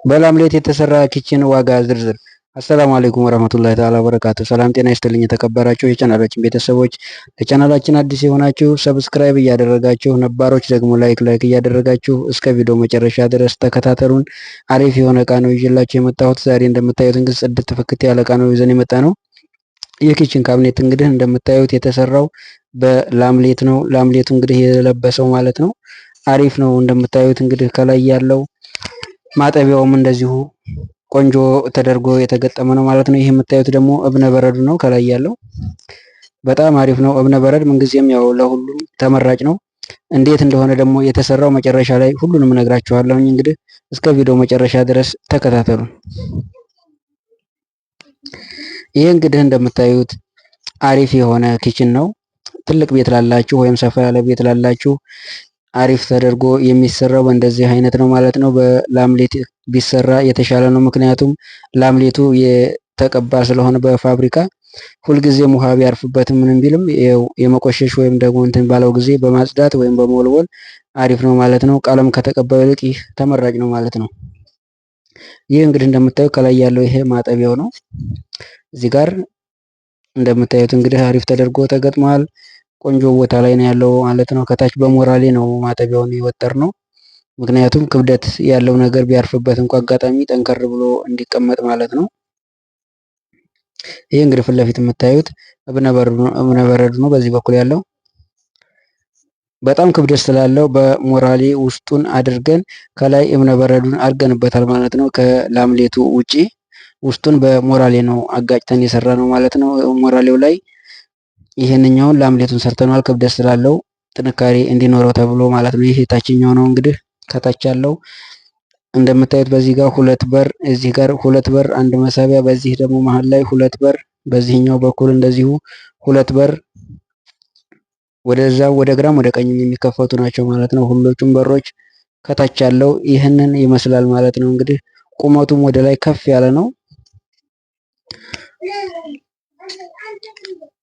በላምሌት የተሰራ ኪችን ዋጋ ዝርዝር። አሰላሙ አለይኩም ወራህመቱላሂ ተዓላ ወበረካቱ። ሰላም ጤና ይስጥልኝ የተከበራችሁ የቻናላችን ቤተሰቦች፣ ለቻናላችን አዲስ የሆናችሁ ሰብስክራይብ እያደረጋችሁ፣ ነባሮች ደግሞ ላይክ እያደረጋችሁ እስከ ቪዲዮ መጨረሻ ድረስ ተከታተሉን። አሪፍ የሆነ እቃ ነው ይዤላችሁ የመጣሁት። ዛሬ እንደምታዩት እንግዲህ ጽድት ፍክት ያለ እቃ ነው ይዘን የመጣ ነው። የኪችን ካቢኔት እንግዲህ እንደምታዩት የተሰራው በላምሌት ነው። ላምሌቱ እንግዲህ የለበሰው ማለት ነው። አሪፍ ነው እንደምታዩት እንግዲህ ከላይ ያለው ማጠቢያውም እንደዚሁ ቆንጆ ተደርጎ የተገጠመ ነው ማለት ነው። ይሄ የምታዩት ደግሞ እብነ በረዱ ነው። ከላይ ያለው በጣም አሪፍ ነው። እብነ በረድ ምንጊዜም ያው ለሁሉም ተመራጭ ነው። እንዴት እንደሆነ ደግሞ የተሰራው መጨረሻ ላይ ሁሉንም እነግራችኋለሁኝ። እንግዲህ እስከ ቪዲዮ መጨረሻ ድረስ ተከታተሉ። ይሄ እንግዲህ እንደምታዩት አሪፍ የሆነ ኪችን ነው። ትልቅ ቤት ላላችሁ ወይም ሰፋ ያለ ቤት ላላችሁ አሪፍ ተደርጎ የሚሰራው በእንደዚህ አይነት ነው ማለት ነው። በላምሌት ቢሰራ የተሻለ ነው። ምክንያቱም ላምሌቱ የተቀባ ስለሆነ በፋብሪካ ሁልጊዜም ውሃ ቢያርፍበትም ምንም ቢልም የመቆሸሽ ወይም ደግሞ እንትን ባለው ጊዜ በማጽዳት ወይም በመወልወል አሪፍ ነው ማለት ነው። ቀለም ከተቀባው ይልቅ ይህ ተመራጭ ነው ማለት ነው። ይህ እንግዲህ እንደምታዩት ከላይ ያለው ይሄ ማጠቢያው ነው። እዚህ ጋር እንደምታዩት እንግዲህ አሪፍ ተደርጎ ተገጥሟል። ቆንጆ ቦታ ላይ ነው ያለው ማለት ነው። ከታች በሞራሌ ነው ማጠቢያውን የወጠር ነው። ምክንያቱም ክብደት ያለው ነገር ቢያርፍበት እንኳ አጋጣሚ ጠንከር ብሎ እንዲቀመጥ ማለት ነው። ይሄ እንግዲህ ፊት ለፊት የምታዩት እብነ በረዱ ነው። በዚህ በኩል ያለው በጣም ክብደት ስላለው በሞራሌ ውስጡን አድርገን ከላይ እብነ በረዱን አድርገንበታል ማለት ነው። ከላምሌቱ ውጪ ውስጡን በሞራሌ ነው አጋጭተን የሰራ ነው ማለት ነው። ሞራሌው ላይ ይሄንኛውን ላምሌቱን ሰርተናል። ክብደት ስላለው ጥንካሬ እንዲኖረው ተብሎ ማለት ነው። ይሄ ታችኛው ነው እንግዲህ ከታች ያለው እንደምታዩት በዚህ ጋር ሁለት በር፣ እዚህ ጋር ሁለት በር አንድ መሳቢያ፣ በዚህ ደግሞ መሃል ላይ ሁለት በር፣ በዚህኛው በኩል እንደዚሁ ሁለት በር ወደዛ ወደ ግራም ወደ ቀኝም የሚከፈቱ ናቸው ማለት ነው። ሁሎቹም በሮች ከታች ያለው ይህንን ይመስላል ማለት ነው። እንግዲህ ቁመቱም ወደ ላይ ከፍ ያለ ነው።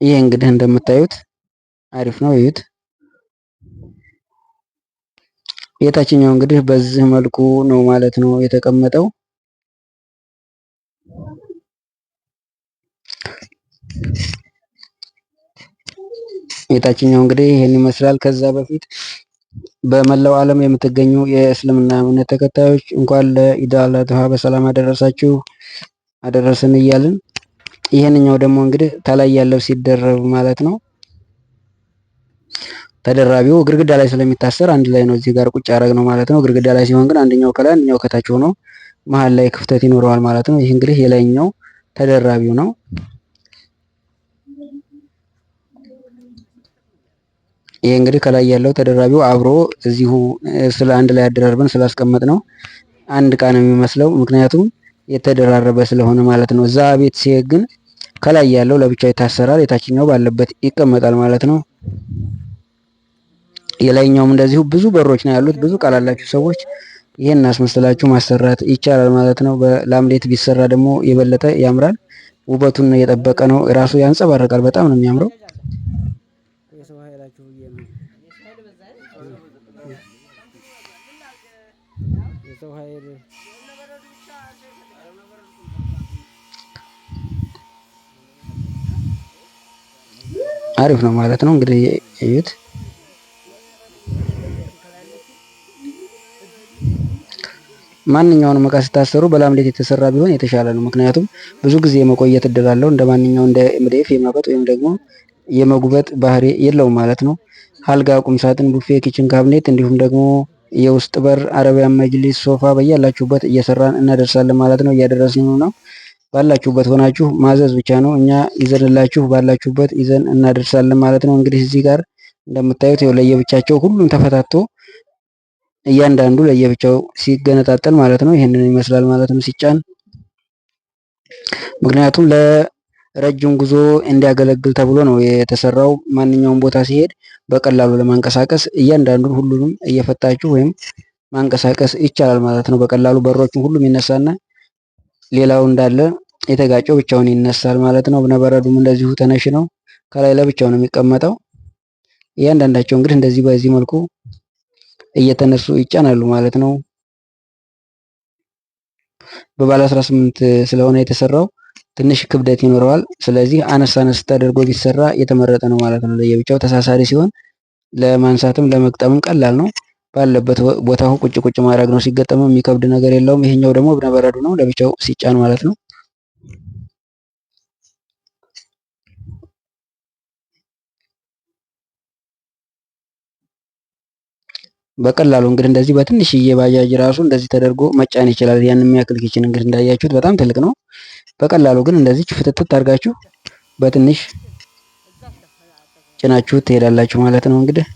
ይሄ እንግዲህ እንደምታዩት አሪፍ ነው። እዩት። የታችኛው እንግዲህ በዚህ መልኩ ነው ማለት ነው የተቀመጠው። የታችኛው እንግዲህ ይሄን ይመስላል። ከዛ በፊት በመላው ዓለም የምትገኙ የእስልምና እምነት ተከታዮች እንኳን ለኢድ አል አድሃ በሰላም አደረሳችሁ አደረሰን እያልን ይሄንኛው ደግሞ እንግዲህ ከላይ ያለው ሲደረብ ማለት ነው። ተደራቢው ግድግዳ ላይ ስለሚታሰር አንድ ላይ ነው እዚህ ጋር ቁጭ ያደረግ ነው ማለት ነው። ግድግዳ ላይ ሲሆን ግን አንደኛው ከላይ አንደኛው ከታች ሆኖ መሃል ላይ ክፍተት ይኖረዋል ማለት ነው። ይህ እንግዲህ የላይኛው ተደራቢው ነው። ይሄ እንግዲህ ከላይ ያለው ተደራቢው አብሮ እዚሁ ስለ አንድ ላይ አደራርበን ስላስቀመጥ ነው አንድ ዕቃ ነው የሚመስለው። ምክንያቱም የተደራረበ ስለሆነ ማለት ነው። እዛ ቤት ሲሄድ ግን ከላይ ያለው ለብቻው ይታሰራል፣ የታችኛው ባለበት ይቀመጣል ማለት ነው። የላይኛውም እንደዚሁ ብዙ በሮች ነው ያሉት። ብዙ ቃላላችሁ ሰዎች ይሄን አስመስላችሁ ማሰራት ይቻላል ማለት ነው። በላምሌት ቢሰራ ደግሞ የበለጠ ያምራል። ውበቱን የጠበቀ ነው። ራሱ ያንጸባርቃል። በጣም ነው የሚያምረው። አሪፍ ነው ማለት ነው። እንግዲህ እዩት። ማንኛውንም እቃ ስታሰሩ በላምሌት የተሰራ ቢሆን የተሻለ ነው። ምክንያቱም ብዙ ጊዜ የመቆየት እድል አለው። እንደ ማንኛው እንደ ኤምዲኤፍ የማበጥ ወይም ደግሞ የመጉበጥ ባህሪ የለውም ማለት ነው። አልጋ፣ ቁም ሳጥን፣ ቡፌ፣ ኪችን ካቢኔት እንዲሁም ደግሞ የውስጥ በር፣ አረቢያን መጅሊስ፣ ሶፋ በያላችሁበት እየሰራን እናደርሳለን ማለት ነው። እያደረስን ነው። ባላችሁበት ሆናችሁ ማዘዝ ብቻ ነው። እኛ ይዘንላችሁ ባላችሁበት ይዘን እናደርሳለን ማለት ነው። እንግዲህ እዚህ ጋር እንደምታዩት ለየብቻቸው ሁሉም ተፈታቶ እያንዳንዱ ለየብቻው ሲገነጣጠል ማለት ነው ይሄንን ይመስላል ማለት ነው ሲጫን። ምክንያቱም ለረጅም ጉዞ እንዲያገለግል ተብሎ ነው የተሰራው። ማንኛውም ቦታ ሲሄድ በቀላሉ ለማንቀሳቀስ እያንዳንዱን ሁሉንም እየፈታችሁ ወይም ማንቀሳቀስ ይቻላል ማለት ነው በቀላሉ። በሮቹን ሁሉም ይነሳና ሌላው እንዳለ የተጋጨው ብቻውን ይነሳል ማለት ነው። እብነበረዱም እንደዚሁ ተነሽ ነው። ከላይ ለብቻው ነው የሚቀመጠው። እያንዳንዳቸው እንግዲህ እንደዚህ በዚህ መልኩ እየተነሱ ይጫናሉ ማለት ነው። በባለ 18 ስለሆነ የተሰራው ትንሽ ክብደት ይኖረዋል። ስለዚህ አነስ አነስ ተደርጎ ቢሰራ የተመረጠ ነው ማለት ነው። ለየብቻው ተሳሳሪ ሲሆን ለማንሳትም ለመግጠምም ቀላል ነው። ባለበት ቦታ ቁጭ ቁጭ ማድረግ ነው። ሲገጠም የሚከብድ ነገር የለውም። ይሄኛው ደግሞ እብነበረዱ ነው ለብቻው ሲጫን ማለት ነው። በቀላሉ እንግዲህ እንደዚህ በትንሽዬ ባጃጅ ራሱ እንደዚህ ተደርጎ መጫን ይችላል። ያን የሚያክል ኪችን እንግዲህ እንዳያችሁት በጣም ትልቅ ነው። በቀላሉ ግን እንደዚህ ፍትትት አድርጋችሁ በትንሽ ጭናችሁት ትሄዳላችሁ ማለት ነው። እንግዲህ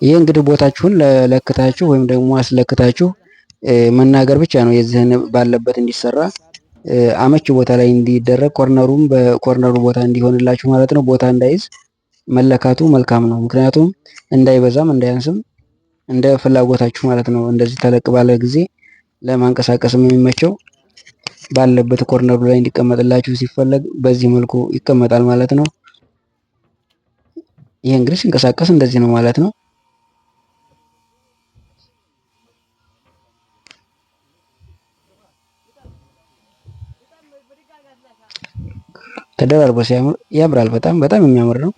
ይህ እንግዲህ ቦታችሁን ለክታችሁ ወይም ደግሞ አስለክታችሁ መናገር ብቻ ነው። የዚህን ባለበት እንዲሰራ አመች ቦታ ላይ እንዲደረግ ኮርነሩም በኮርነሩ ቦታ እንዲሆንላችሁ ማለት ነው። ቦታ እንዳይዝ መለካቱ መልካም ነው። ምክንያቱም እንዳይበዛም እንዳያንስም እንደ ፍላጎታችሁ ማለት ነው። እንደዚህ ተለቅ ባለ ጊዜ ለማንቀሳቀስም የሚመቸው ባለበት ኮርነሩ ላይ እንዲቀመጥላችሁ ሲፈለግ በዚህ መልኩ ይቀመጣል ማለት ነው። ይሄ እንግዲህ ሲንቀሳቀስ እንደዚህ ነው ማለት ነው። ተደራርቦ ሲያምር ያምራል። በጣም በጣም የሚያምር ነው።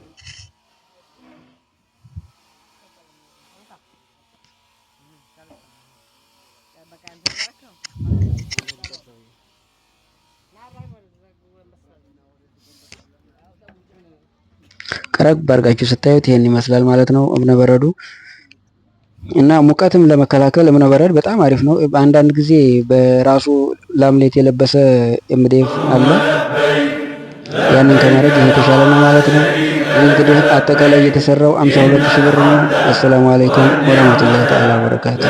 ቀረብ አድርጋችሁ ስታዩት ይሄን ይመስላል ማለት ነው እብነበረዱ እና ሙቀትም ለመከላከል እብነበረድ በጣም አሪፍ ነው። አንዳንድ ጊዜ በራሱ ላምሌት የለበሰ ኤምዲኤፍ አለ። ያንን ከማድረግ ይሄ የተሻለ ነው ማለት ነው። እንግዲህ አጠቃላይ የተሰራው 52 ሺህ ብር ነው። አሰላሙ አለይኩም ወራህመቱላሂ ተዓላ ወበረካቱ።